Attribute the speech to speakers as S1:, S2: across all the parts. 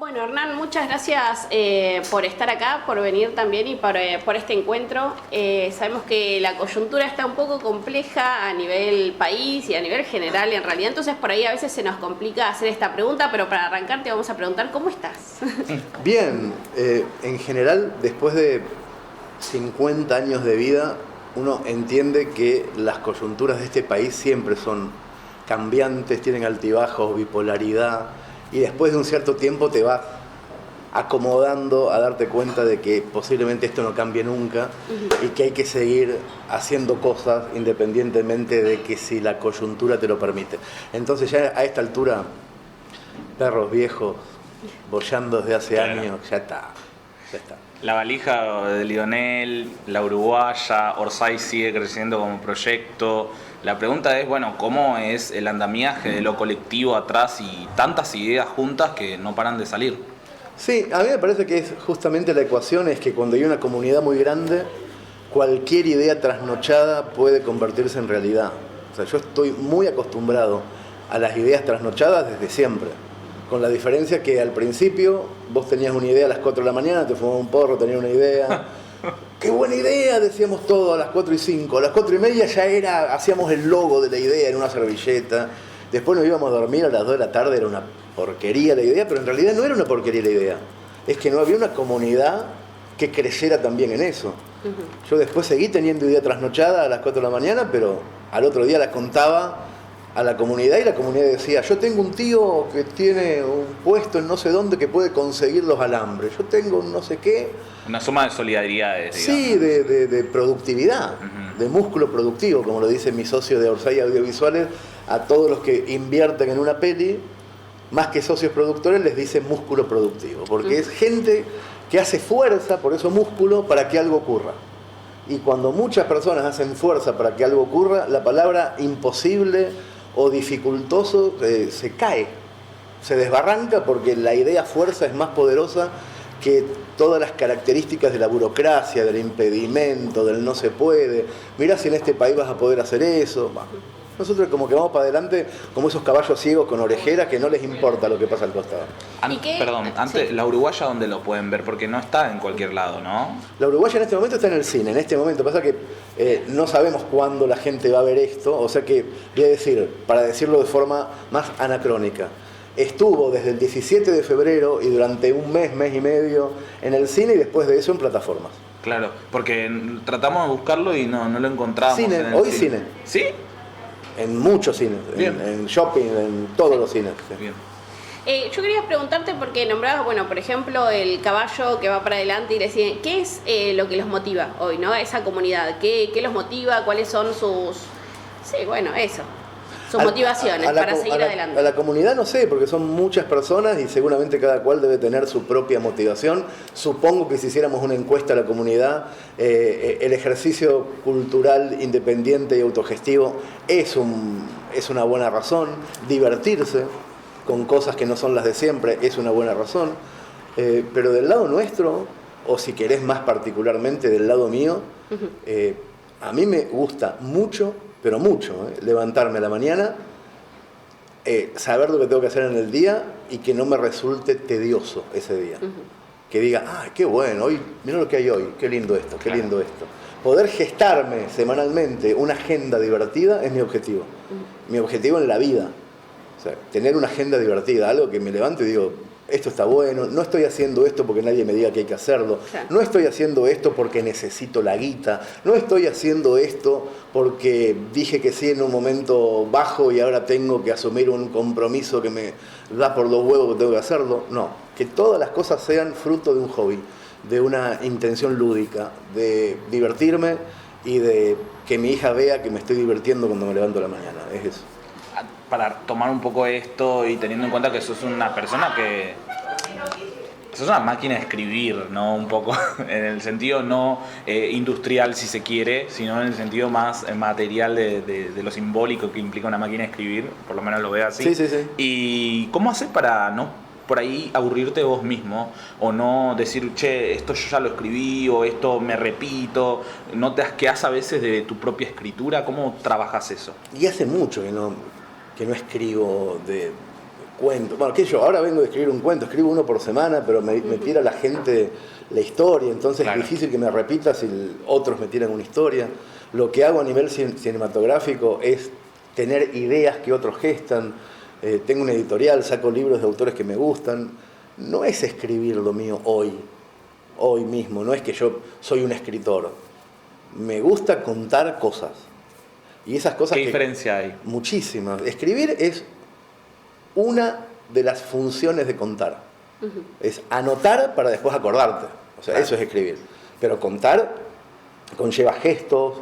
S1: Bueno, Hernán, muchas gracias por estar acá, por venir también y por este encuentro. Sabemos que la coyuntura está un poco compleja a nivel país y a nivel general en realidad, entonces por ahí a veces se nos complica hacer esta pregunta, pero para arrancar te vamos a preguntar ¿cómo estás?
S2: Bien, en general, después de 50 años de vida, uno entiende que las coyunturas de este país siempre son cambiantes, tienen altibajos, bipolaridad, y después de un cierto tiempo te vas acomodando a darte cuenta de que posiblemente esto no cambie nunca y que hay que seguir haciendo cosas independientemente de que si la coyuntura te lo permite. Entonces ya a esta altura, perros viejos, boyando desde hace años, ya está.
S3: La valija de Lionel, la uruguaya, Orsay sigue creciendo como proyecto. La pregunta es, bueno, ¿cómo es el andamiaje de lo colectivo atrás y tantas ideas juntas que no paran de salir?
S2: Sí, a mí me parece que es justamente la ecuación, es que cuando hay una comunidad muy grande, cualquier idea trasnochada puede convertirse en realidad. O sea, yo estoy muy acostumbrado a las ideas trasnochadas desde siempre. Con la diferencia que al principio vos tenías una idea a las 4 de la mañana, te fumabas un porro, tenías una idea. ¡Qué buena idea! Decíamos todo a las 4:05. A las 4:30 ya hacíamos el logo de la idea en una servilleta. Después nos íbamos a dormir a las 2 de la tarde, era una porquería la idea, pero en realidad no era una porquería la idea. Es que no había una comunidad que creyera también en eso. Yo después seguí teniendo idea trasnochada a las 4 de la mañana, pero al otro día la contaba a la comunidad y la comunidad decía, yo tengo un tío que tiene un puesto en no sé dónde que puede conseguir los alambres, yo tengo un no sé qué.
S3: Una suma de solidaridades, digamos.
S2: Sí, de productividad, de músculo productivo, como lo dice mi socio de Orsay Audiovisuales, a todos los que invierten en una peli, más que socios productores, les dice músculo productivo, porque es gente que hace fuerza, por eso músculo, para que algo ocurra. Y cuando muchas personas hacen fuerza para que algo ocurra, la palabra imposible o dificultoso se cae, se desbarranca porque la idea fuerza es más poderosa que todas las características de la burocracia, del impedimento, del no se puede. Mirá si en este país vas a poder hacer eso. Nosotros como que vamos para adelante como esos caballos ciegos con orejeras que no les importa lo que pasa al costado.
S3: Perdón, antes, sí. La uruguaya, ¿dónde lo pueden ver? Porque no está en cualquier lado, ¿no?
S2: La uruguaya en este momento está en el cine, en este momento. Pasa que no sabemos cuándo la gente va a ver esto, o sea que, voy a decir, para decirlo de forma más anacrónica, estuvo desde el 17 de febrero y durante un mes y medio en el cine y después de eso en plataformas.
S3: Claro, porque tratamos de buscarlo y no lo encontramos.
S2: Cine, hoy cine.
S3: ¿Sí?
S2: En muchos cines, en shopping, en todos los cines.
S3: Bien.
S1: Yo quería preguntarte porque nombrabas, bueno, por ejemplo, el caballo que va para adelante y le deciden, ¿qué es lo que los motiva hoy, no? Esa comunidad, ¿qué los motiva? ¿Cuáles son sus, sus motivaciones para seguir adelante?
S2: A la comunidad no sé, porque son muchas personas y seguramente cada cual debe tener su propia motivación. Supongo que si hiciéramos una encuesta a la comunidad, el ejercicio cultural independiente y autogestivo es una buena razón. Divertirse con cosas que no son las de siempre es una buena razón. Pero del lado nuestro, o si querés más particularmente del lado mío, a mí me gusta mucho, pero mucho, levantarme a la mañana, saber lo que tengo que hacer en el día y que no me resulte tedioso ese día. Que diga, ¡ay, qué bueno! Hoy, mira lo que hay hoy, qué lindo esto, qué lindo esto. Poder gestarme semanalmente una agenda divertida es mi objetivo. Mi objetivo en la vida. O sea, tener una agenda divertida, algo que me levante y digo, esto está bueno, no estoy haciendo esto porque nadie me diga que hay que hacerlo, no estoy haciendo esto porque necesito la guita, no estoy haciendo esto porque dije que sí en un momento bajo y ahora tengo que asumir un compromiso que me da por los huevos que tengo que hacerlo. No, que todas las cosas sean fruto de un hobby, de una intención lúdica, de divertirme y de que mi hija vea que me estoy divirtiendo cuando me levanto a la mañana, es eso.
S3: Para tomar un poco esto y teniendo en cuenta que sos una persona que... sos una máquina de escribir, ¿no? Un poco, en el sentido no industrial, si se quiere, sino en el sentido más material de lo simbólico que implica una máquina de escribir, por lo menos lo veo así.
S2: Sí.
S3: ¿Y cómo haces para no por ahí aburrirte vos mismo o no decir, che, esto yo ya lo escribí o esto me repito? ¿No te asqueás a veces de tu propia escritura? ¿Cómo trabajas eso?
S2: Y hace mucho que no escribo cuento. Bueno, qué sé yo, ahora vengo de escribir un cuento, escribo uno por semana, pero me tira la gente la historia, entonces
S3: Claro.
S2: es difícil que me repita si otros me tiran una historia. Lo que hago a nivel cinematográfico es tener ideas que otros gestan. Tengo una editorial, saco libros de autores que me gustan. No es escribir lo mío hoy mismo, no es que yo soy un escritor. Me gusta contar cosas. Y esas cosas
S3: ¿Qué diferencia hay?
S2: Muchísimas. Escribir es una de las funciones de contar. Es anotar para después acordarte. O sea, eso es escribir. Pero contar conlleva gestos,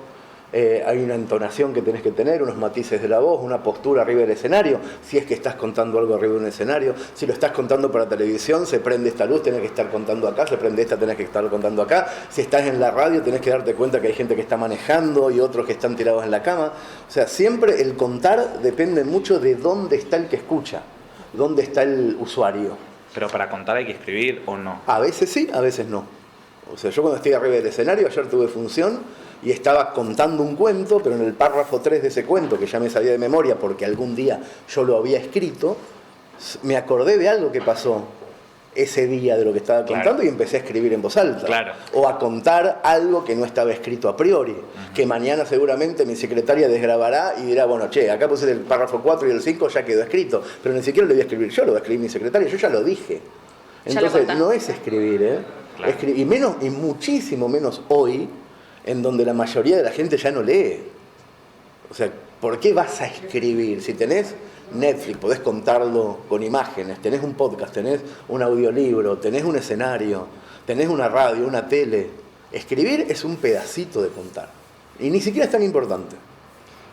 S2: hay una entonación que tenés que tener, unos matices de la voz, una postura arriba del escenario, si es que estás contando algo arriba de un escenario. Si lo estás contando para televisión, se prende esta luz, tenés que estar contando acá, se prende esta, tenés que estar contando acá. Si estás en la radio, tenés que darte cuenta que hay gente que está manejando y otros que están tirados en la cama. O sea, siempre el contar depende mucho de dónde está el que escucha, dónde está el usuario.
S3: Pero para contar hay que escribir o no.
S2: A veces sí, a veces no. O sea, yo cuando estoy arriba del escenario, ayer tuve función y estaba contando un cuento, pero en el párrafo 3 de ese cuento, que ya me sabía de memoria porque algún día yo lo había escrito, me acordé de algo que pasó ese día de lo que estaba contando,
S3: Claro.
S2: y empecé a escribir en voz alta.
S3: Claro.
S2: O a contar algo que no estaba escrito a priori, que mañana seguramente mi secretaria desgrabará y dirá, bueno, che, acá puse el párrafo 4 y el 5 ya quedó escrito, pero ni siquiera lo voy a escribir yo, lo va a escribir mi secretaria, yo ya lo dije.
S1: Ya lo
S2: Entonces,
S1: contaste.
S2: no es escribir, ¿eh?
S3: Claro.
S2: Y muchísimo menos hoy, en donde la mayoría de la gente ya no lee. O sea, ¿por qué vas a escribir? Si tenés Netflix, podés contarlo con imágenes, tenés un podcast, tenés un audiolibro, tenés un escenario, tenés una radio, una tele. Escribir es un pedacito de contar. Y ni siquiera es tan importante.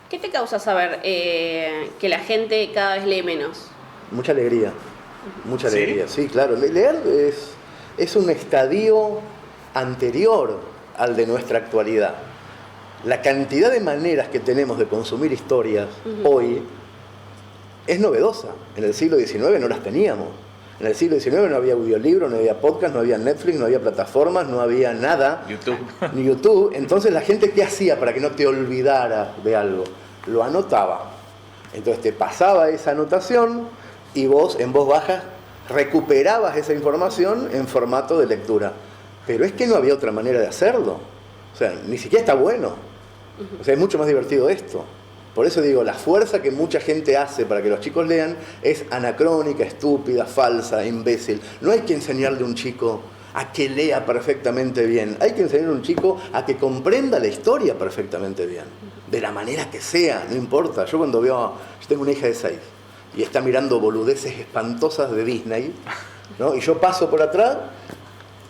S1: ¿Qué te causa saber que la gente cada vez lee menos?
S2: Mucha alegría. Mucha
S3: ¿Sí?
S2: alegría, sí, claro. Leer es un estadio anterior al de nuestra actualidad. La cantidad de maneras que tenemos de consumir historias hoy es novedosa. En el siglo XIX no las teníamos. En el siglo XIX no había audiolibro, no había podcast, no había Netflix, no había plataformas, no había nada.
S3: YouTube.
S2: Ni YouTube. Entonces la gente, ¿qué hacía para que no te olvidara de algo? Lo anotaba. Entonces te pasaba esa anotación y vos en voz baja recuperabas esa información en formato de lectura. Pero es que no había otra manera de hacerlo. O sea, ni siquiera está bueno. O sea, es mucho más divertido esto. Por eso digo, la fuerza que mucha gente hace para que los chicos lean es anacrónica, estúpida, falsa, imbécil. No hay que enseñarle a un chico a que lea perfectamente bien. Hay que enseñarle a un chico a que comprenda la historia perfectamente bien. De la manera que sea, no importa. Yo cuando yo tengo una hija de 6 y está mirando boludeces espantosas de Disney, ¿no? Y yo paso por atrás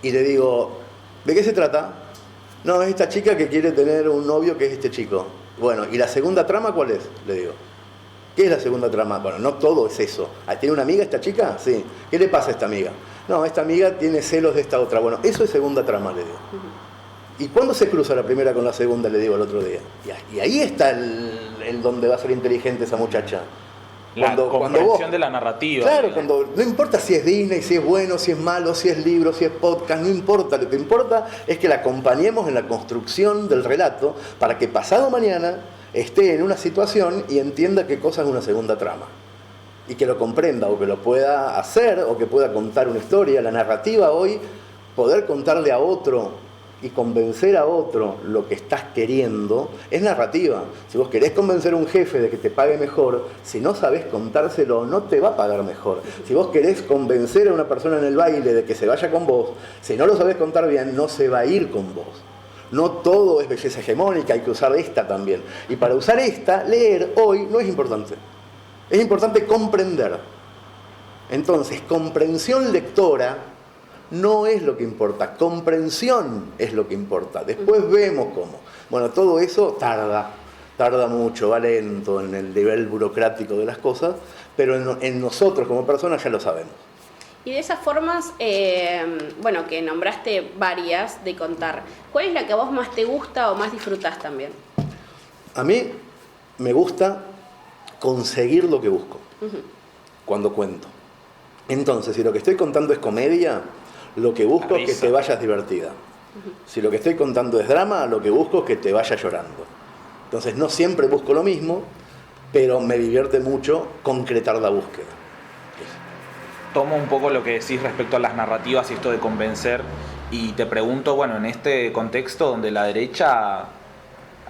S2: y le digo, ¿de qué se trata? No, es esta chica que quiere tener un novio que es este chico. Bueno, ¿y la segunda trama cuál es? Le digo. ¿Qué es la segunda trama? Bueno, no todo es eso. ¿Tiene una amiga esta chica? Sí. ¿Qué le pasa a esta amiga? No, esta amiga tiene celos de esta otra. Bueno, eso es segunda trama, le digo. ¿Y cuándo se cruza la primera con la segunda? Le digo el otro día. Y ahí está el donde va a ser inteligente esa muchacha.
S3: La comprensión
S2: vos-
S3: de la narrativa.
S2: Claro, cuando no importa si es Disney, si es bueno, si es malo, si es libro, si es podcast, no importa. Lo que importa es que la acompañemos en la construcción del relato para que pasado mañana esté en una situación y entienda qué cosa es una segunda trama. Y que lo comprenda o que lo pueda hacer o que pueda contar una historia. La narrativa hoy, poder contarle a otro y convencer a otro lo que estás queriendo, es narrativa. Si vos querés convencer a un jefe de que te pague mejor, si no sabés contárselo, no te va a pagar mejor. Si vos querés convencer a una persona en el baile de que se vaya con vos, si no lo sabés contar bien, no se va a ir con vos. No todo es belleza hegemónica, hay que usar esta también. Y para usar esta, leer hoy no es importante. Es importante comprender. Entonces, comprensión lectora no es lo que importa, comprensión es lo que importa. Después vemos cómo. Bueno, todo eso tarda mucho, va lento en el nivel burocrático de las cosas, pero en nosotros como personas ya lo sabemos.
S1: Y de esas formas, bueno, que nombraste varias de contar, ¿cuál es la que a vos más te gusta o más disfrutás también?
S2: A mí me gusta conseguir lo que busco cuando cuento. Entonces, si lo que estoy contando es comedia, lo que busco es que te vayas divertida. Si lo que estoy contando es drama, lo que busco es que te vayas llorando. Entonces, no siempre busco lo mismo, pero me divierte mucho concretar la búsqueda.
S3: tomo un poco lo que decís respecto a las narrativas y esto de convencer, y te pregunto, bueno, en este contexto donde la derecha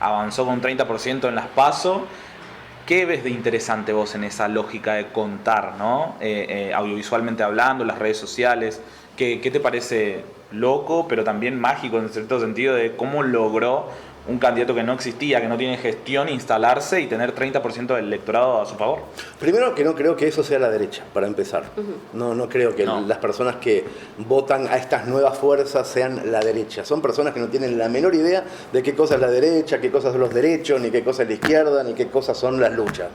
S3: avanzó con un 30% en las PASO, ¿qué ves de interesante vos en esa lógica de contar, ¿no? Audiovisualmente hablando, las redes sociales? ¿Qué te parece loco, pero también mágico en cierto sentido, de cómo logró un candidato que no existía, que no tiene gestión, instalarse y tener 30% del electorado a su favor?
S2: Primero, que no creo que eso sea la derecha, para empezar. No creo que las personas que votan a estas nuevas fuerzas sean la derecha. Son personas que no tienen la menor idea de qué cosa es la derecha, qué cosas son los derechos, ni qué cosa es la izquierda, ni qué cosas son las luchas.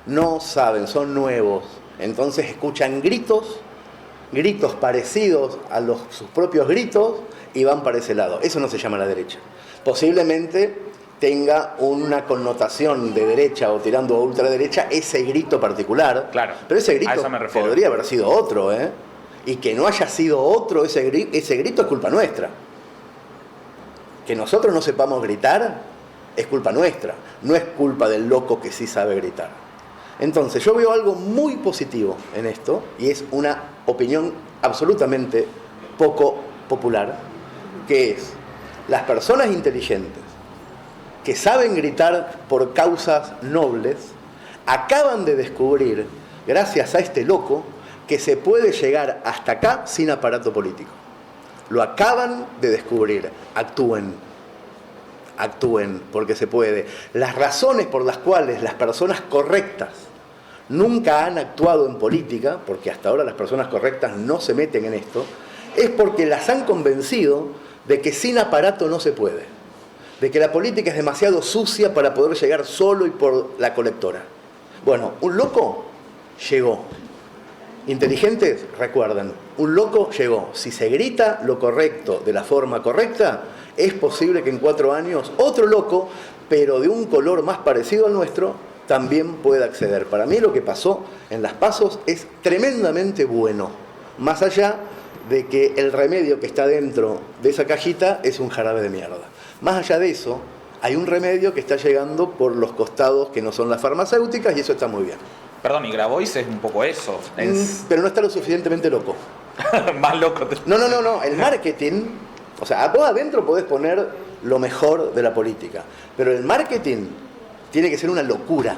S2: No saben, son nuevos. Entonces escuchan gritos parecidos a sus propios gritos y van para ese lado. Eso no se llama la derecha. Posiblemente tenga una connotación de derecha o tirando a ultraderecha ese grito particular.
S3: Claro,
S2: pero ese grito podría haber sido otro, ¿eh? Y que no haya sido otro ese grito es culpa nuestra. Que nosotros no sepamos gritar es culpa nuestra, no es culpa del loco que sí sabe gritar. Entonces yo veo algo muy positivo en esto, y es una opinión absolutamente poco popular, que es: las personas inteligentes que saben gritar por causas nobles acaban de descubrir, gracias a este loco, que se puede llegar hasta acá sin aparato político. Lo acaban de descubrir. Actúen porque se puede. Las razones por las cuales las personas correctas nunca han actuado en política, porque hasta ahora las personas correctas no se meten en esto, es porque las han convencido de que sin aparato no se puede, de que la política es demasiado sucia para poder llegar solo y por la colectora. Bueno, un loco llegó. Inteligentes, recuerden, un loco llegó. Si se grita lo correcto de la forma correcta, es posible que en 4 años otro loco, pero de un color más parecido al nuestro, también pueda acceder. Para mí lo que pasó en las PASO es tremendamente bueno, más allá de que el remedio que está dentro de esa cajita es un jarabe de mierda. Más allá de eso, hay un remedio que está llegando por los costados que no son las farmacéuticas, y eso está muy bien.
S3: Perdón, y Grabois es un poco eso.
S2: Pero no está lo suficientemente loco.
S3: Más loco.
S2: No. El marketing, o sea, vos adentro podés poner lo mejor de la política, pero el marketing tiene que ser una locura.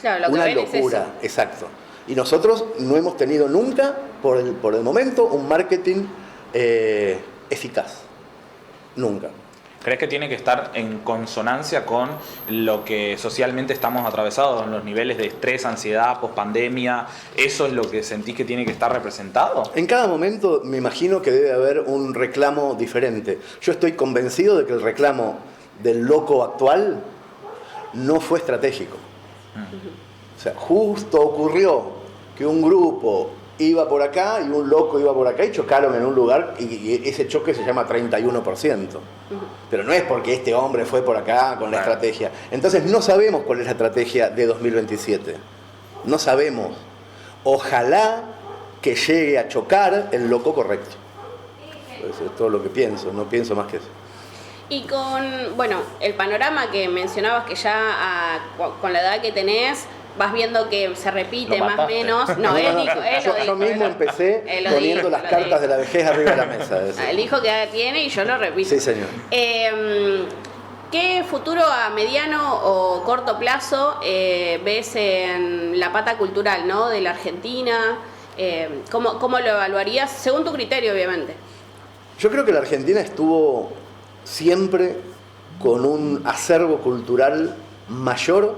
S1: Claro, lo que
S2: una
S1: ven
S2: locura,
S1: es eso.
S2: exacto. Y nosotros no hemos tenido nunca, por el momento, un marketing eficaz. Nunca.
S3: ¿Crees que tiene que estar en consonancia con lo que socialmente estamos atravesados, en los niveles de estrés, ansiedad, pospandemia? ¿Eso es lo que sentís que tiene que estar representado?
S2: En cada momento me imagino que debe haber un reclamo diferente. Yo estoy convencido de que el reclamo del loco actual no fue estratégico. O sea, justo ocurrió que un grupo iba por acá y un loco iba por acá y chocaron en un lugar, y ese choque se llama 31%. Pero no es porque este hombre fue por acá con la estrategia. Entonces no sabemos cuál es la estrategia de 2027. No sabemos. Ojalá que llegue a chocar el loco correcto. Eso es todo lo que pienso, no pienso más que eso.
S1: Y con, bueno, el panorama que mencionabas, que ya con la edad que tenés, vas viendo que se repite más o menos. No, él dijo.
S2: Yo mismo empecé poniendo las cartas de la vejez arriba de la mesa.
S1: Él dijo que tiene y yo lo repito.
S2: Sí, señor.
S1: ¿Qué futuro a mediano o corto plazo ves en la pata cultural, ¿no?, de la Argentina? ¿Cómo lo evaluarías? Según tu criterio, obviamente.
S2: Yo creo que la Argentina estuvo siempre con un acervo cultural mayor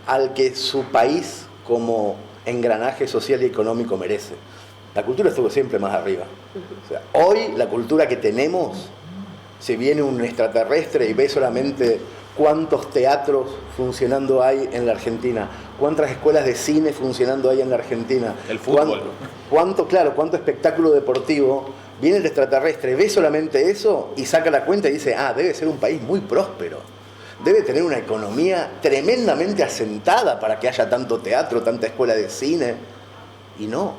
S2: al que su país como engranaje social y económico merece. La cultura estuvo siempre más arriba. O sea, hoy la cultura que tenemos, si viene un extraterrestre y ve solamente cuántos teatros funcionando hay en la Argentina, cuántas escuelas de cine funcionando hay en la Argentina,
S3: el fútbol,
S2: cuánto espectáculo deportivo, viene el extraterrestre, ve solamente eso y saca la cuenta y dice, debe ser un país muy próspero, debe tener una economía tremendamente asentada para que haya tanto teatro, tanta escuela de cine. Y no,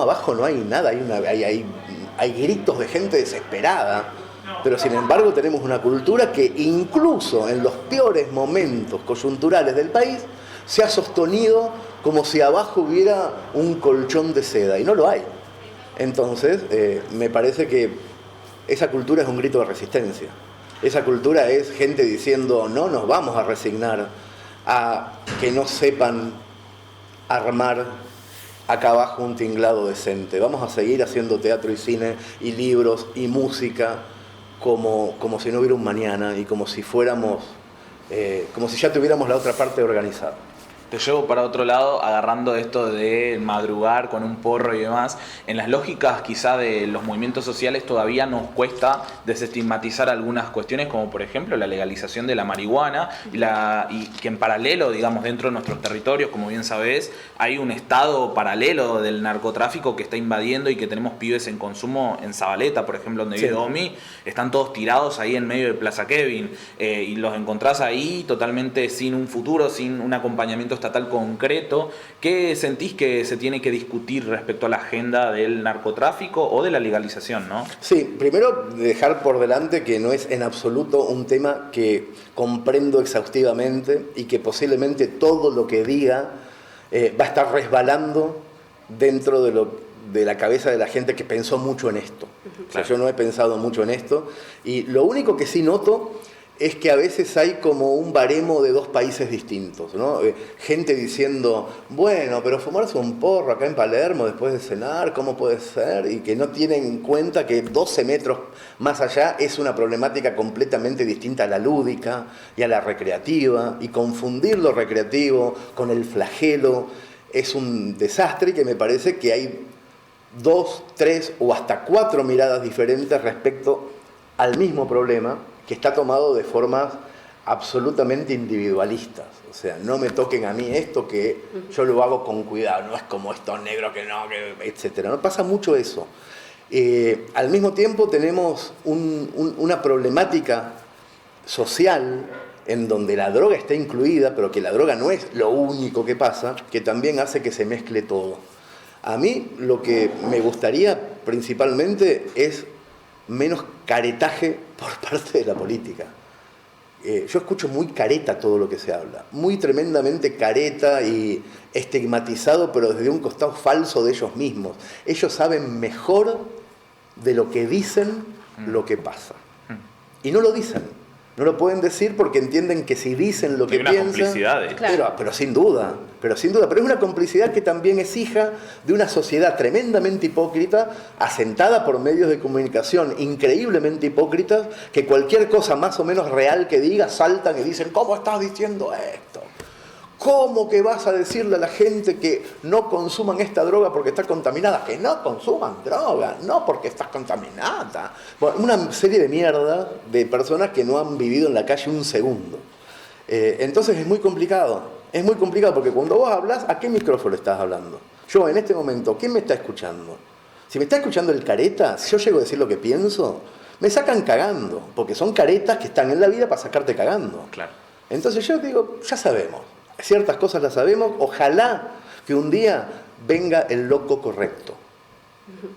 S2: abajo no hay nada, hay gritos de gente desesperada. Pero sin embargo tenemos una cultura que incluso en los peores momentos coyunturales del país se ha sostenido como si abajo hubiera un colchón de seda, y no lo hay. Entonces, me parece que esa cultura es un grito de resistencia. Esa cultura es gente diciendo, no nos vamos a resignar a que no sepan armar acá abajo un tinglado decente. Vamos a seguir haciendo teatro y cine y libros y música como si no hubiera un mañana y como si fuéramos, como si ya tuviéramos la otra parte organizada.
S3: Te llevo para otro lado, agarrando esto de madrugar con un porro y demás. En las lógicas quizá de los movimientos sociales todavía nos cuesta desestigmatizar algunas cuestiones, como por ejemplo la legalización de la marihuana y que en paralelo, digamos, dentro de nuestros territorios, como bien sabés, hay un estado paralelo del narcotráfico que está invadiendo y que tenemos pibes en consumo en Zabaleta, por ejemplo, donde vive Omi, están todos tirados ahí en medio de Plaza Kevin y los encontrás ahí totalmente sin un futuro, sin un acompañamiento estatal concreto. ¿Qué sentís que se tiene que discutir respecto a la agenda del narcotráfico o de la legalización, no?
S2: Sí, primero dejar por delante que no es en absoluto un tema que comprendo exhaustivamente y que posiblemente todo lo que diga va a estar resbalando dentro de la cabeza de la gente que pensó mucho en esto. Claro. O sea, yo no he pensado mucho en esto y lo único que sí noto es que a veces hay como un baremo de dos países distintos, ¿no? Gente diciendo, bueno, pero fumarse un porro acá en Palermo después de cenar, ¿cómo puede ser? Y que no tienen en cuenta que 12 metros más allá es una problemática completamente distinta a la lúdica y a la recreativa, y confundir lo recreativo con el flagelo es un desastre, y que me parece que hay 2, 3 o hasta 4 miradas diferentes respecto al mismo problema, que está tomado de formas absolutamente individualistas. O sea, no me toquen a mí esto, que yo lo hago con cuidado, no es como estos negros que no, que, etcétera. No pasa mucho eso. Al mismo tiempo tenemos una problemática social en donde la droga está incluida, pero que la droga no es lo único que pasa, que también hace que se mezcle todo. A mí lo que me gustaría principalmente es menos caretaje por parte de la política. Yo escucho muy careta todo lo que se habla, muy tremendamente careta y estigmatizado, pero desde un costado falso de ellos mismos. Ellos saben mejor de lo que dicen lo que pasa. Y no lo dicen. No lo pueden decir porque entienden que si dicen lo que piensan...
S3: complicidad.
S1: Claro.
S2: Pero sin duda. Pero es una complicidad que también es hija de una sociedad tremendamente hipócrita, asentada por medios de comunicación increíblemente hipócritas, que cualquier cosa más o menos real que diga saltan y dicen, ¿cómo estás diciendo esto? ¿Cómo que vas a decirle a la gente que no consuman esta droga porque está contaminada? Que no consuman droga, no porque está contaminada. Bueno, una serie de mierda de personas que no han vivido en la calle un segundo. Entonces es muy complicado porque cuando vos hablas, ¿a qué micrófono estás hablando? Yo en este momento, ¿quién me está escuchando? Si me está escuchando el careta, si yo llego a decir lo que pienso, me sacan cagando, porque son caretas que están en la vida para sacarte cagando.
S3: Claro.
S2: Entonces yo digo, ya sabemos. Ciertas cosas las sabemos, ojalá que un día venga el loco correcto,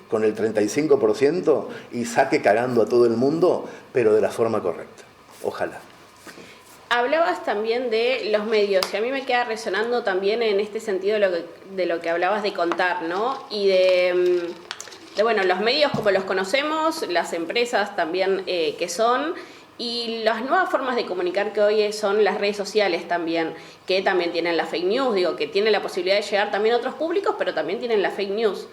S2: con el 35% y saque cagando a todo el mundo, pero de la forma correcta. Ojalá.
S1: Hablabas también de los medios, y a mí me queda resonando también en este sentido de lo que hablabas de contar, ¿no? Y de bueno, los medios como los conocemos, las empresas también que son... Y las nuevas formas de comunicar que hoy son las redes sociales también, que también tienen la fake news, digo, que tienen la posibilidad de llegar también a otros públicos, pero también tienen la fake news.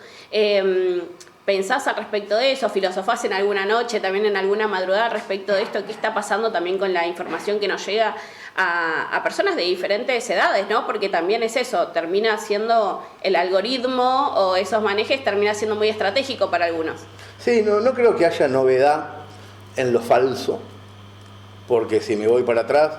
S1: ¿Pensás al respecto de eso? ¿Filosofás en alguna noche, también en alguna madrugada respecto de esto? ¿Qué está pasando también con la información que nos llega a personas de diferentes edades, ¿no? Porque también es eso, termina siendo el algoritmo o esos manejes termina siendo muy estratégico para algunos.
S2: Sí, no creo que haya novedad en lo falso. Porque si me voy para atrás,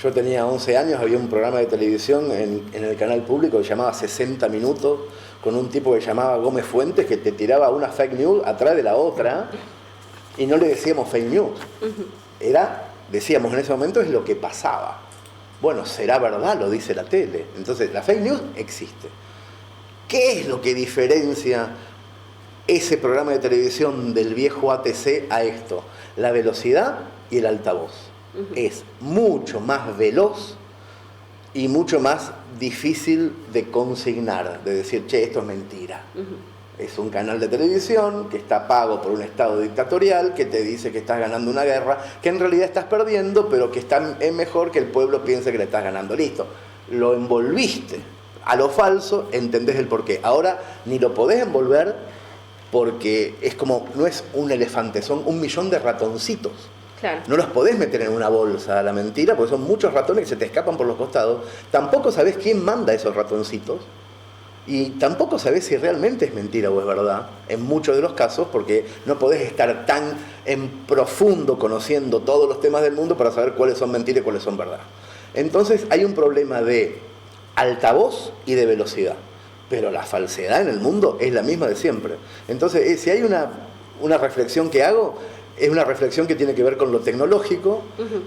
S2: yo tenía 11 años, había un programa de televisión en el canal público que se llamaba 60 Minutos, con un tipo que se llamaba Gómez Fuentes, que te tiraba una fake news atrás de la otra, y no le decíamos fake news. Decíamos en ese momento, es lo que pasaba. Bueno, será verdad, lo dice la tele. Entonces, la fake news existe. ¿Qué es lo que diferencia ese programa de televisión del viejo ATC a esto? La velocidad y el altavoz. Es mucho más veloz y mucho más difícil de consignar, de decir, che, esto es mentira. Es un canal de televisión que está pago por un estado dictatorial que te dice que estás ganando una guerra, que en realidad estás perdiendo, pero que es mejor que el pueblo piense que le estás ganando. Listo, lo envolviste a lo falso, entendés el porqué. Ahora ni lo podés envolver porque es como, no es un elefante, son 1 millón de ratoncitos.
S1: Claro.
S2: No los podés meter en una bolsa a la mentira porque son muchos ratones que se te escapan por los costados. Tampoco sabés quién manda esos ratoncitos. Y tampoco sabés si realmente es mentira o es verdad, en muchos de los casos, porque no podés estar tan en profundo conociendo todos los temas del mundo para saber cuáles son mentiras y cuáles son verdad. Entonces hay un problema de altavoz y de velocidad, pero la falsedad en el mundo es la misma de siempre. Entonces, si hay una reflexión que hago, es una reflexión que tiene que ver con lo tecnológico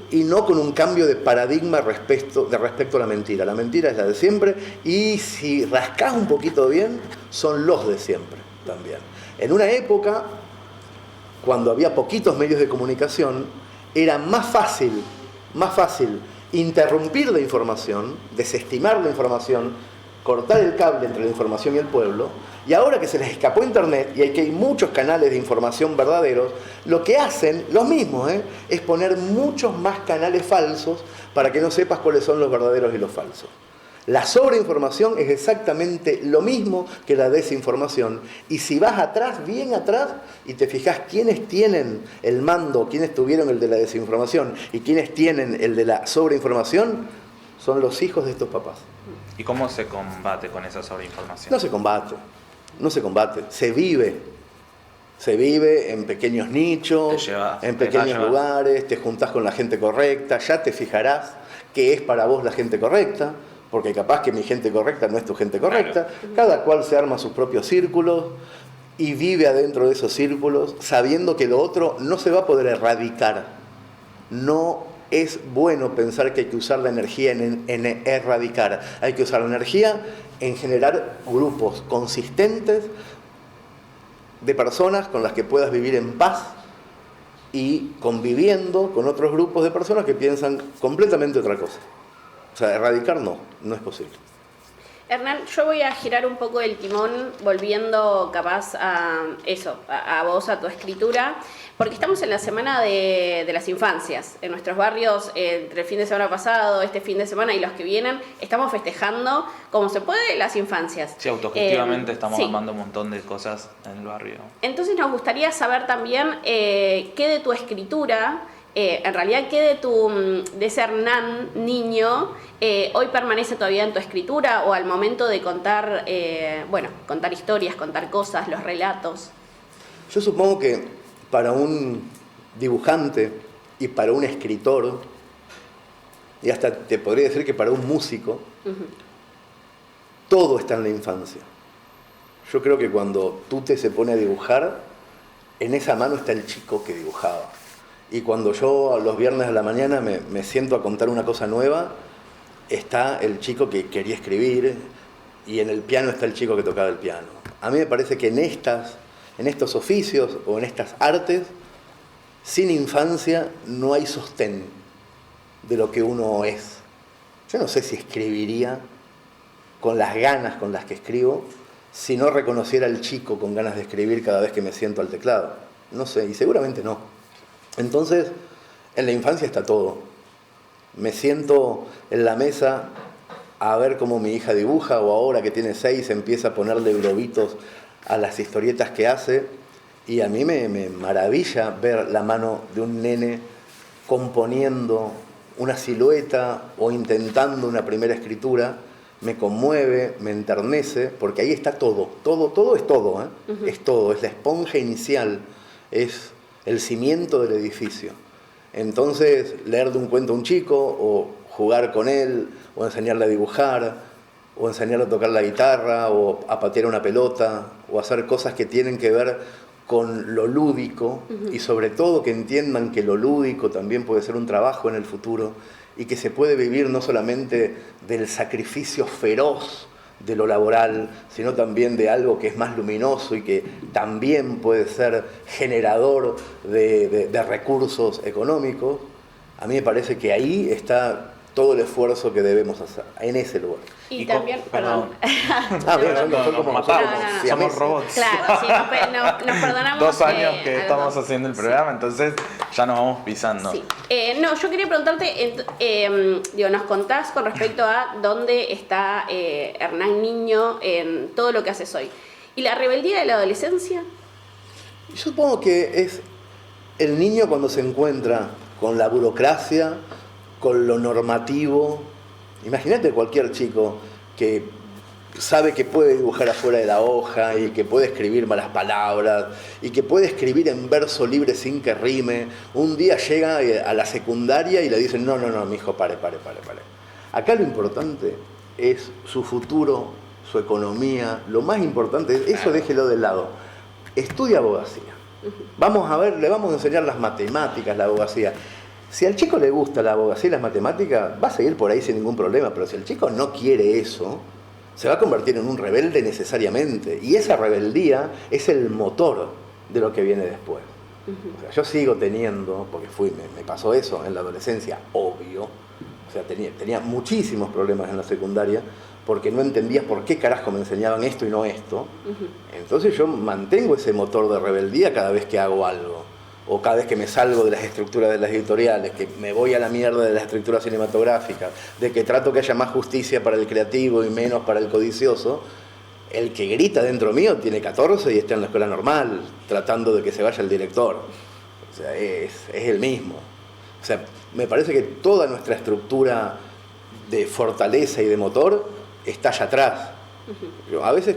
S2: y no con un cambio de paradigma respecto a la mentira. La mentira es la de siempre y si rascás un poquito bien, son los de siempre también. En una época, cuando había poquitos medios de comunicación, era más fácil interrumpir la información, desestimar la información, cortar el cable entre la información y el pueblo. Y ahora que se les escapó Internet y hay muchos canales de información verdaderos, lo que hacen, los mismos, es poner muchos más canales falsos para que no sepas cuáles son los verdaderos y los falsos. La sobreinformación es exactamente lo mismo que la desinformación. Y si vas atrás, bien atrás, y te fijas quiénes tienen el mando, quiénes tuvieron el de la desinformación y quiénes tienen el de la sobreinformación, son los hijos de estos papás.
S3: ¿Y cómo se combate con esa sobreinformación?
S2: No se combate, se vive en pequeños nichos, en pequeños lugares, te juntás con la gente correcta, ya te fijarás qué es para vos la gente correcta, porque capaz que mi gente correcta no es tu gente correcta, claro. Cada cual se arma sus propios círculos y vive adentro de esos círculos sabiendo que lo otro no se va a poder erradicar. No es bueno pensar que hay que usar la energía en erradicar, hay que usar la energía en generar grupos consistentes de personas con las que puedas vivir en paz y conviviendo con otros grupos de personas que piensan completamente otra cosa. O sea, erradicar no es posible.
S1: Hernán, yo voy a girar un poco el timón volviendo capaz a eso, a vos, a tu escritura, porque estamos en la semana de las infancias. En nuestros barrios, entre el fin de semana pasado, este fin de semana y los que vienen, estamos festejando como se puede las infancias.
S3: Sí, autogestivamente estamos
S1: sí.
S3: armando un montón de cosas en el barrio.
S1: Entonces nos gustaría saber también qué de tu escritura, en realidad qué de ese Hernán niño hoy permanece todavía en tu escritura o al momento de contar, contar historias, contar cosas, los relatos.
S2: Yo supongo que para un dibujante y para un escritor, y hasta te podría decir que para un músico, todo está en la infancia. Yo creo que cuando Tute se pone a dibujar, en esa mano está el chico que dibujaba. Y cuando yo los viernes a la mañana me siento a contar una cosa nueva, está el chico que quería escribir y en el piano está el chico que tocaba el piano. A mí me parece que en estos oficios o en estas artes, sin infancia no hay sostén de lo que uno es. Yo no sé si escribiría con las ganas con las que escribo si no reconociera al chico con ganas de escribir cada vez que me siento al teclado. No sé, y seguramente no. Entonces, en la infancia está todo. Me siento en la mesa a ver cómo mi hija dibuja, o ahora que tiene 6 empieza a ponerle globitos a las historietas que hace, y a mí me maravilla ver la mano de un nene componiendo una silueta o intentando una primera escritura. Me conmueve, me enternece, porque ahí está todo es todo, es todo, es la esponja inicial, es el cimiento del edificio. Entonces, leer de un cuento a un chico, o jugar con él, o enseñarle a dibujar, o enseñarle a tocar la guitarra, o a patear una pelota, o hacer cosas que tienen que ver con lo lúdico, y sobre todo que entiendan que lo lúdico también puede ser un trabajo en el futuro, y que se puede vivir no solamente del sacrificio feroz de lo laboral, sino también de algo que es más luminoso y que también puede ser generador de recursos económicos. A mí me parece que ahí está todo el esfuerzo que debemos hacer en ese lugar.
S1: Y también, perdón.
S2: Bien, son como
S3: matamos,
S1: no.
S3: somos robots.
S1: Claro, sí, nos perdonamos.
S3: 2 años que
S1: a los
S3: estamos
S1: dos.
S3: haciendo el programa, entonces ya nos vamos pisando.
S1: Sí. No, yo quería preguntarte, nos contás con respecto a dónde está Hernán Niño en todo lo que haces hoy. ¿Y la rebeldía de la adolescencia?
S2: Yo supongo que es el niño cuando se encuentra con la burocracia, con lo normativo. Imagínate cualquier chico que sabe que puede dibujar afuera de la hoja y que puede escribir malas palabras y que puede escribir en verso libre sin que rime. Un día llega a la secundaria y le dicen, no, mijo, pare. Acá lo importante es su futuro, su economía. Lo más importante es, eso déjelo de lado. Estudia abogacía. Vamos a ver, le vamos a enseñar las matemáticas, la abogacía. Si al chico le gusta la abogacía y las matemáticas, va a seguir por ahí sin ningún problema, pero si el chico no quiere eso, se va a convertir en un rebelde necesariamente. Y esa rebeldía es el motor de lo que viene después. O sea, yo sigo teniendo, porque me pasó eso en la adolescencia, obvio. O sea, tenía muchísimos problemas en la secundaria, porque no entendías por qué carajo me enseñaban esto y no esto. Entonces yo mantengo ese motor de rebeldía cada vez que hago algo. O cada vez que me salgo de las estructuras de las editoriales, que me voy a la mierda de las estructuras cinematográficas, de que trato que haya más justicia para el creativo y menos para el codicioso, el que grita dentro mío tiene 14 y está en la escuela normal, tratando de que se vaya el director. O sea, es el mismo. O sea, me parece que toda nuestra estructura de fortaleza y de motor está allá atrás. Yo a veces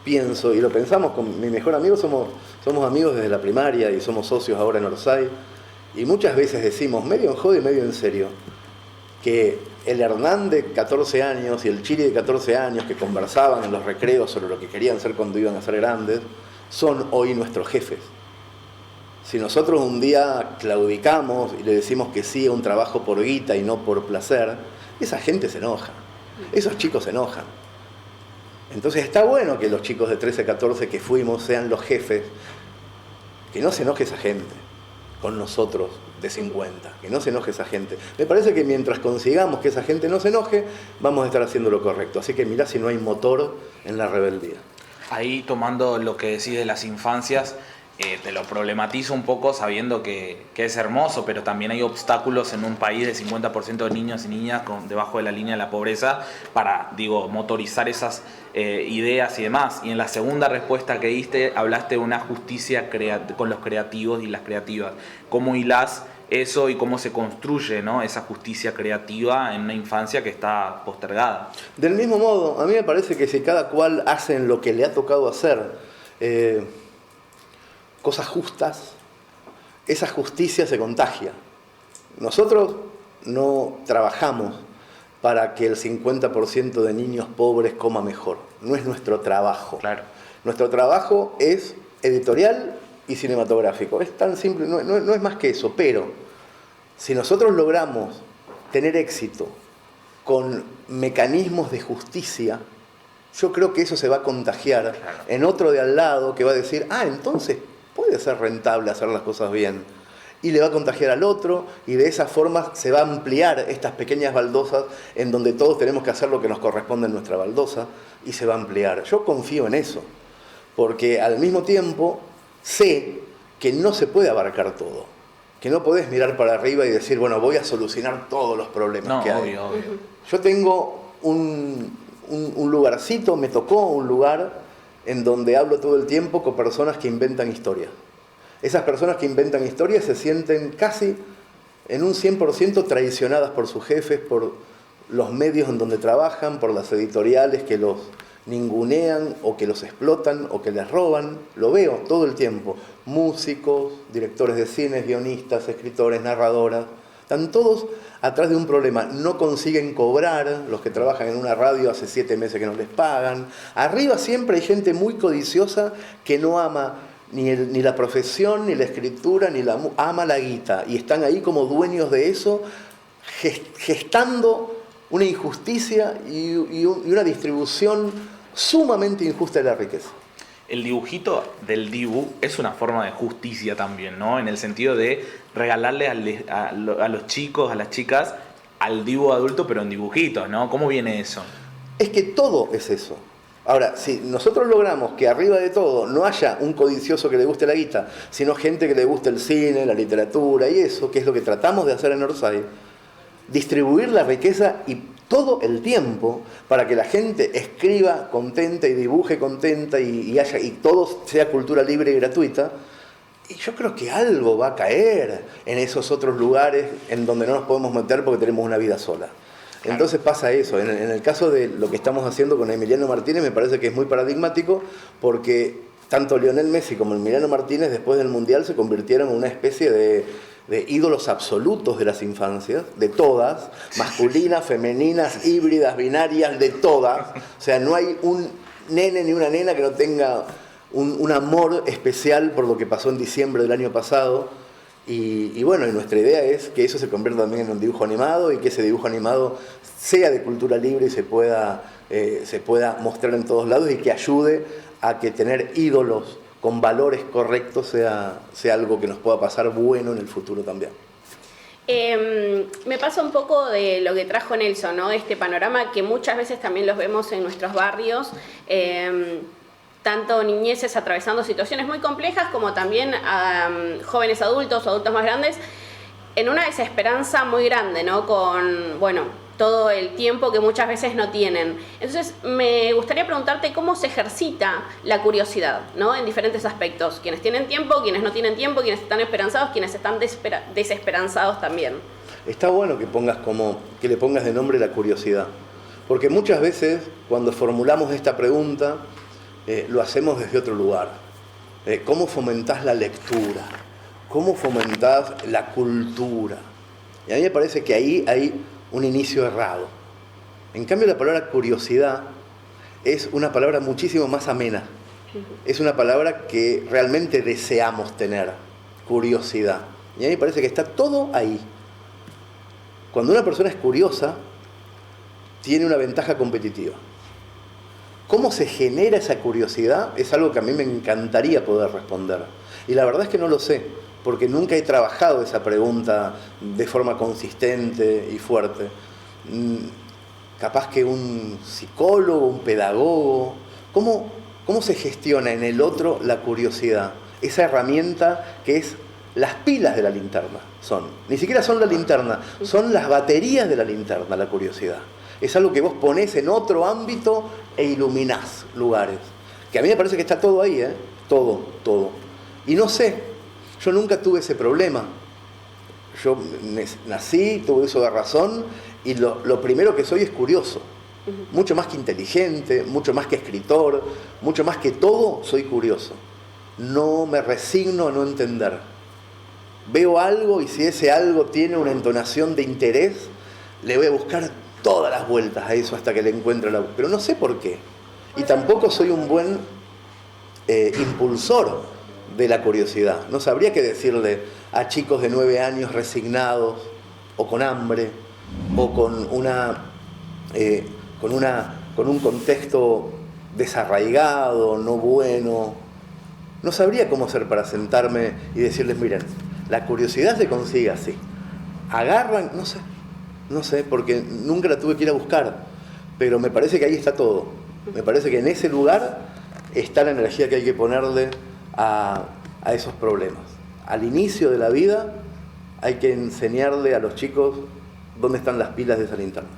S2: pienso, y lo pensamos con mi mejor amigo, somos amigos desde la primaria y somos socios ahora en Orsay, y muchas veces decimos, medio en joda y medio en serio, que el Hernán de 14 años y el Chiri de 14 años que conversaban en los recreos sobre lo que querían ser cuando iban a ser grandes, son hoy nuestros jefes. Si nosotros un día claudicamos y le decimos que sí a un trabajo por guita y no por placer, esa gente se enoja, esos chicos se enojan. Entonces está bueno que los chicos de 13, 14 que fuimos sean los jefes, que no se enoje esa gente con nosotros de 50, que no se enoje esa gente. Me parece que mientras consigamos que esa gente no se enoje, vamos a estar haciendo lo correcto. Así que mirá si no hay motor en la rebeldía.
S3: Ahí tomando lo que decís de las infancias, te lo problematizo un poco sabiendo que es hermoso, pero también hay obstáculos en un país de 50% de niños y niñas debajo de la línea de la pobreza para, motorizar esas ideas y demás. Y en la segunda respuesta que diste, hablaste de una justicia con los creativos y las creativas. ¿Cómo hilás eso y cómo se construye, ¿no?, esa justicia creativa en una infancia que está postergada?
S2: Del mismo modo, a mí me parece que si cada cual hace en lo que le ha tocado hacer cosas justas, esa justicia se contagia. Nosotros no trabajamos para que el 50% de niños pobres coma mejor. No es nuestro trabajo.
S3: Claro.
S2: Nuestro trabajo es editorial y cinematográfico. Es tan simple, no es más que eso. Pero si nosotros logramos tener éxito con mecanismos de justicia, yo creo que eso se va a contagiar en otro de al lado que va a decir, entonces puede ser rentable hacer las cosas bien. Y le va a contagiar al otro, y de esa forma se va a ampliar estas pequeñas baldosas en donde todos tenemos que hacer lo que nos corresponde en nuestra baldosa, y se va a ampliar. Yo confío en eso, porque al mismo tiempo sé que no se puede abarcar todo, que no podés mirar para arriba y decir, bueno, voy a solucionar todos los problemas que hay.
S3: Obvio.
S2: Yo tengo un lugarcito, me tocó un lugar en donde hablo todo el tiempo con personas que inventan historias. Esas personas que inventan historias se sienten casi en un 100% traicionadas por sus jefes, por los medios en donde trabajan, por las editoriales que los ningunean o que los explotan o que les roban. Lo veo todo el tiempo. Músicos, directores de cines, guionistas, escritores, narradoras. Están todos atrás de un problema. No consiguen cobrar. Los que trabajan en una radio hace 7 meses que no les pagan. Arriba siempre hay gente muy codiciosa que no ama ni la profesión, ni la escritura, ama la guita. Y están ahí como dueños de eso, gestando una injusticia y una distribución sumamente injusta de la riqueza.
S3: El dibujito del Dibu es una forma de justicia también, ¿no? En el sentido de regalarle a los chicos, a las chicas, al Dibu adulto, pero en dibujitos, ¿no? ¿Cómo viene eso?
S2: Es que todo es eso. Ahora, si nosotros logramos que arriba de todo no haya un codicioso que le guste la guita, sino gente que le guste el cine, la literatura y eso, que es lo que tratamos de hacer en Orsay, distribuir la riqueza y todo el tiempo para que la gente escriba contenta y dibuje contenta y todo sea cultura libre y gratuita. Y yo creo que algo va a caer en esos otros lugares en donde no nos podemos meter porque tenemos una vida sola. Entonces pasa eso. En el caso de lo que estamos haciendo con Emiliano Martínez me parece que es muy paradigmático porque tanto Lionel Messi como Emiliano Martínez después del Mundial se convirtieron en una especie de ídolos absolutos de las infancias, de todas, masculinas, femeninas, híbridas, binarias, de todas. O sea, no hay un nene ni una nena que no tenga un amor especial por lo que pasó en diciembre del año pasado. Y bueno, y nuestra idea es que eso se convierta también en un dibujo animado y que ese dibujo animado sea de cultura libre y se pueda mostrar en todos lados y que ayude a que tener ídolos con valores correctos sea algo que nos pueda pasar bueno en el futuro también.
S1: Me pasa un poco de lo que trajo Nelson, ¿no? Este panorama que muchas veces también los vemos en nuestros barrios, tanto niñeces atravesando situaciones muy complejas como también jóvenes adultos o adultos más grandes, en una desesperanza muy grande, ¿no? Con, bueno, todo el tiempo que muchas veces no tienen. Entonces, me gustaría preguntarte cómo se ejercita la curiosidad, ¿no? En diferentes aspectos. Quienes tienen tiempo, quienes no tienen tiempo, quienes están esperanzados, quienes están desesperanzados también.
S2: Está bueno que le pongas de nombre la curiosidad. Porque muchas veces, cuando formulamos esta pregunta, lo hacemos desde otro lugar. ¿Cómo fomentás la lectura? ¿Cómo fomentás la cultura? Y a mí me parece que ahí hay un inicio errado. En cambio, la palabra curiosidad es una palabra muchísimo más amena. Es una palabra que realmente deseamos tener, curiosidad. Y a mí me parece que está todo ahí. Cuando una persona es curiosa, tiene una ventaja competitiva. ¿Cómo se genera esa curiosidad? Es algo que a mí me encantaría poder responder. Y la verdad es que no lo sé, porque nunca he trabajado esa pregunta de forma consistente y fuerte. Capaz que un psicólogo, un pedagogo. ¿Cómo se gestiona en el otro la curiosidad? Esa herramienta que es las pilas de la linterna. Ni siquiera son la linterna, son las baterías de la linterna, la curiosidad. Es algo que vos ponés en otro ámbito e iluminás lugares. Que a mí me parece que está todo ahí, todo. Y no sé, yo nunca tuve ese problema. Yo nací, tuve uso de razón y lo primero que soy es curioso. Mucho más que inteligente, mucho más que escritor, mucho más que todo, soy curioso. No me resigno a no entender. Veo algo y si ese algo tiene una entonación de interés, le voy a buscar todas las vueltas a eso hasta que le encuentre pero no sé por qué. Y tampoco soy un buen impulsor de la curiosidad. No sabría qué decirle a chicos de 9 años resignados o con hambre o con un contexto desarraigado, no bueno. No sabría cómo hacer para sentarme y decirles, miren, la curiosidad se consigue así. Agarran, no sé, porque nunca la tuve que ir a buscar, pero me parece que ahí está todo. Me parece que en ese lugar está la energía que hay que ponerle a esos problemas. Al inicio de la vida hay que enseñarle a los chicos dónde están las pilas de esa linterna.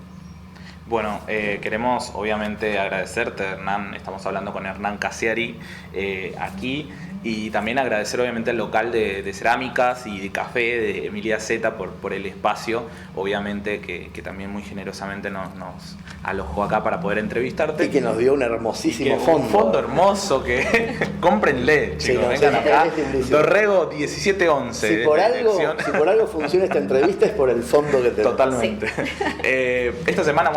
S3: Bueno, queremos obviamente agradecerte, Hernán. Estamos hablando con Hernán Casiari aquí, y también agradecer obviamente al local de cerámicas y de café de Emilia Zeta por el espacio, obviamente que también muy generosamente nos alojó acá para poder entrevistarte.
S2: Y que nos dio un hermosísimo fondo.
S3: Un fondo hermoso que cómprenle, chicos, vengan acá. Dorrego 1711.
S2: Si por algo funciona esta entrevista es por el fondo que tenemos.
S3: Totalmente. Sí. Esta semana,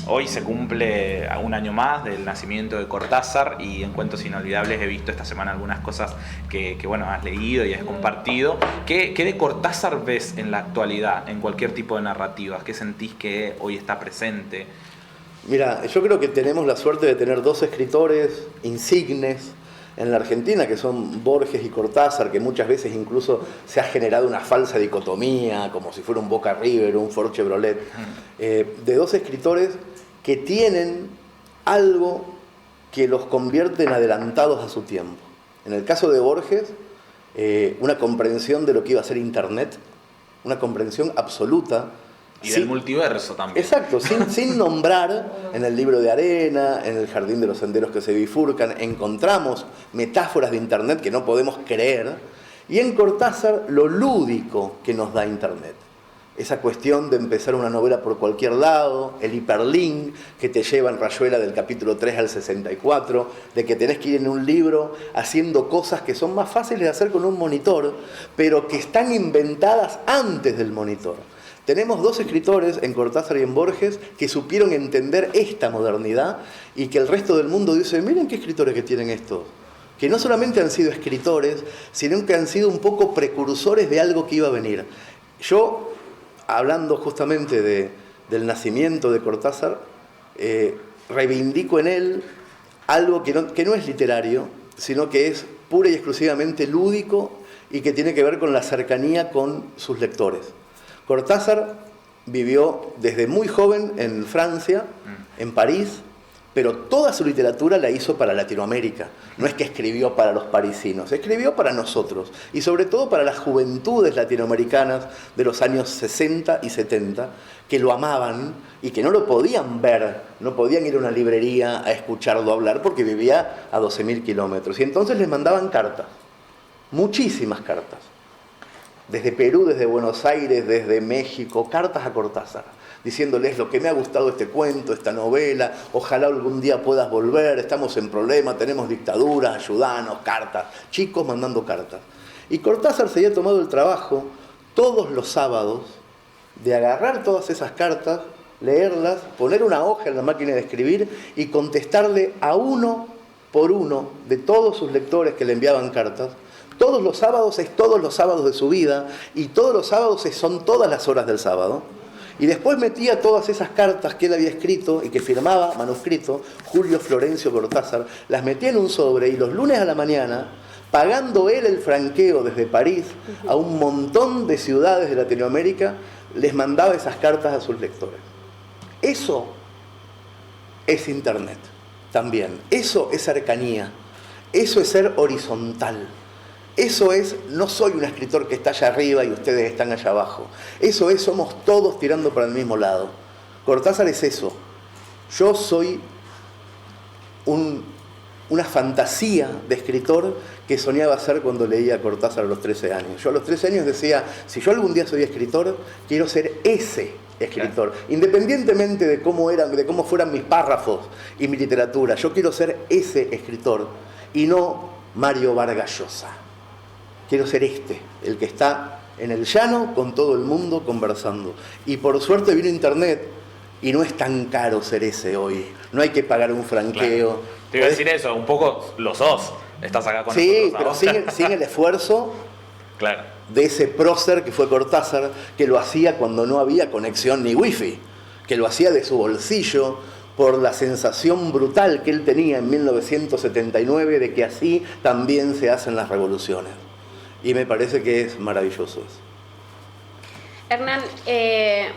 S3: hoy se cumple un año más del nacimiento de Cortázar, y en Cuentos Inolvidables he visto esta semana algunas cosas que has leído y has compartido. ¿Qué de Cortázar ves en la actualidad, en cualquier tipo de narrativas? ¿Qué sentís que hoy está presente?
S2: Mira, yo creo que tenemos la suerte de tener dos escritores insignes en la Argentina, que son Borges y Cortázar, que muchas veces incluso se ha generado una falsa dicotomía, como si fuera un Boca River o un Ford Chevrolet, de dos escritores que tienen algo que los convierte en adelantados a su tiempo. En el caso de Borges, una comprensión de lo que iba a ser Internet, una comprensión absoluta.
S3: Y del multiverso también.
S2: Exacto, sin nombrar, en el libro de arena, en el jardín de los senderos que se bifurcan, encontramos metáforas de Internet que no podemos creer, y en Cortázar lo lúdico que nos da Internet. Esa cuestión de empezar una novela por cualquier lado, el hiperlink que te lleva en Rayuela del capítulo 3 al 64, de que tenés que ir en un libro haciendo cosas que son más fáciles de hacer con un monitor, pero que están inventadas antes del monitor. Tenemos dos escritores, en Cortázar y en Borges, que supieron entender esta modernidad y que el resto del mundo dice, miren qué escritores que tienen estos. Que no solamente han sido escritores, sino que han sido un poco precursores de algo que iba a venir. Yo, hablando justamente del nacimiento de Cortázar, reivindico en él algo que no es literario, sino que es pura y exclusivamente lúdico y que tiene que ver con la cercanía con sus lectores. Cortázar vivió desde muy joven en Francia, en París, pero toda su literatura la hizo para Latinoamérica. No es que escribió para los parisinos, escribió para nosotros y sobre todo para las juventudes latinoamericanas de los años 60 y 70 que lo amaban y que no lo podían ver, no podían ir a una librería a escucharlo hablar porque vivía a 12.000 kilómetros. Y entonces les mandaban cartas, muchísimas cartas. Desde Perú, desde Buenos Aires, desde México, cartas a Cortázar, diciéndoles lo que me ha gustado este cuento, esta novela, ojalá algún día puedas volver, estamos en problema, tenemos dictaduras, ayudanos, cartas, chicos mandando cartas. Y Cortázar se había tomado el trabajo todos los sábados de agarrar todas esas cartas, leerlas, poner una hoja en la máquina de escribir y contestarle a uno por uno de todos sus lectores que le enviaban cartas. Todos los sábados es todos los sábados de su vida y todos los sábados son todas las horas del sábado. Y después metía todas esas cartas que él había escrito y que firmaba manuscrito, Julio Florencio Cortázar, las metía en un sobre y los lunes a la mañana, pagando él el franqueo desde París a un montón de ciudades de Latinoamérica, les mandaba esas cartas a sus lectores. Eso es Internet también, eso es cercanía, eso es ser horizontal. Eso es, no soy un escritor que está allá arriba y ustedes están allá abajo. Eso es, somos todos tirando para el mismo lado. Cortázar es eso. Yo soy una fantasía de escritor que soñaba ser cuando leía a Cortázar a los 13 años. Yo a los 13 años decía, si yo algún día soy escritor, quiero ser ese escritor. Independientemente de cómo fueran mis párrafos y mi literatura, yo quiero ser ese escritor y no Mario Vargas Llosa. Quiero ser el que está en el llano con todo el mundo conversando. Y por suerte vino Internet y no es tan caro ser ese hoy. No hay que pagar un franqueo.
S3: Claro. Te iba a decir eso, un poco lo sos. Estás acá con
S2: sí,
S3: nosotros.
S2: Sí, pero sin el esfuerzo
S3: claro.
S2: de ese prócer que fue Cortázar, que lo hacía cuando no había conexión ni wifi, que lo hacía de su bolsillo, por la sensación brutal que él tenía en 1979 de que así también se hacen las revoluciones. Y me parece que es maravilloso eso.
S1: Hernán,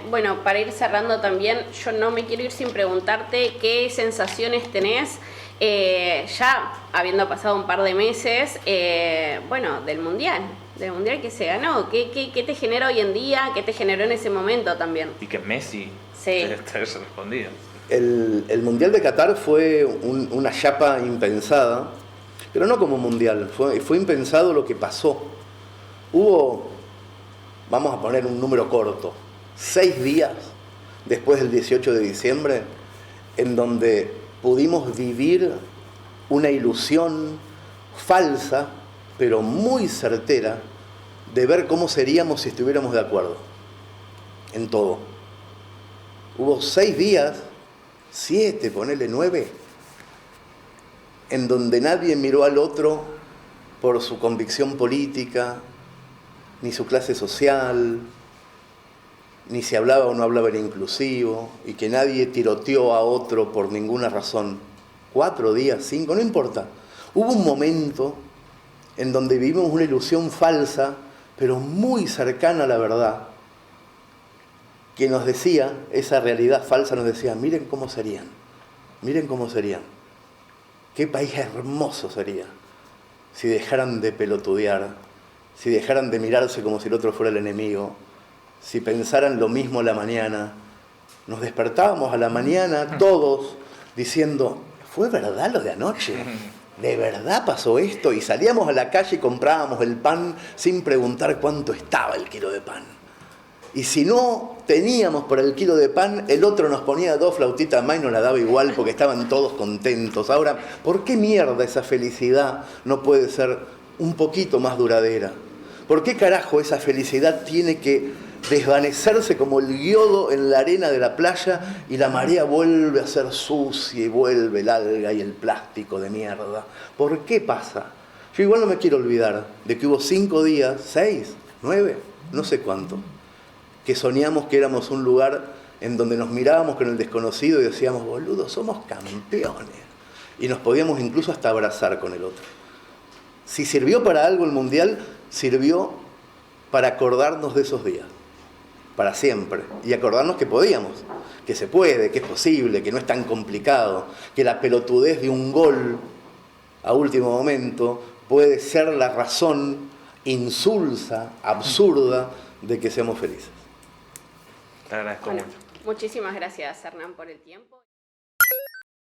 S1: bueno, para ir cerrando también, yo no me quiero ir sin preguntarte qué sensaciones tenés, ya habiendo pasado un par de meses, bueno, del Mundial que se ganó. ¿Qué te genera hoy en día? ¿Qué te generó en ese momento también?
S3: Y que Messi
S1: te
S3: respondido.
S2: El Mundial de Qatar fue una chapa impensada, pero no como mundial, fue impensado lo que pasó. Hubo, vamos a poner un número corto, 6 días después del 18 de diciembre, en donde pudimos vivir una ilusión falsa, pero muy certera, de ver cómo seríamos si estuviéramos de acuerdo en todo. Hubo 6 días, 7, ponele 9, en donde nadie miró al otro por su convicción política, ni su clase social, ni si hablaba o no hablaba en inclusivo, y que nadie tiroteó a otro por ninguna razón. 4 días, 5, no importa. Hubo un momento en donde vivimos una ilusión falsa, pero muy cercana a la verdad, que nos decía, esa realidad falsa nos decía, miren cómo serían, qué país hermoso sería si dejaran de pelotudear, si dejaran de mirarse como si el otro fuera el enemigo, si pensaran lo mismo a la mañana. Nos despertábamos a la mañana todos diciendo, ¿fue verdad lo de anoche? ¿De verdad pasó esto? Y salíamos a la calle y comprábamos el pan sin preguntar cuánto estaba el kilo de pan. Y si no teníamos por el kilo de pan, el otro nos ponía 2 flautitas más y nos la daba igual porque estaban todos contentos. Ahora, ¿por qué mierda esa felicidad no puede ser un poquito más duradera? ¿Por qué carajo esa felicidad tiene que desvanecerse como el yodo en la arena de la playa y la marea vuelve a ser sucia y vuelve el alga y el plástico de mierda? ¿Por qué pasa? Yo igual no me quiero olvidar de que hubo 5 días, 6, 9, no sé cuánto, que soñamos que éramos un lugar en donde nos mirábamos con el desconocido y decíamos, boludo, somos campeones. Y nos podíamos incluso hasta abrazar con el otro. Si sirvió para algo el Mundial, sirvió para acordarnos de esos días, para siempre, y acordarnos que podíamos, que se puede, que es posible, que no es tan complicado, que la pelotudez de un gol a último momento puede ser la razón insulsa, absurda, de que seamos felices.
S3: Te agradezco mucho.
S1: Muchísimas gracias, Hernán, por el tiempo.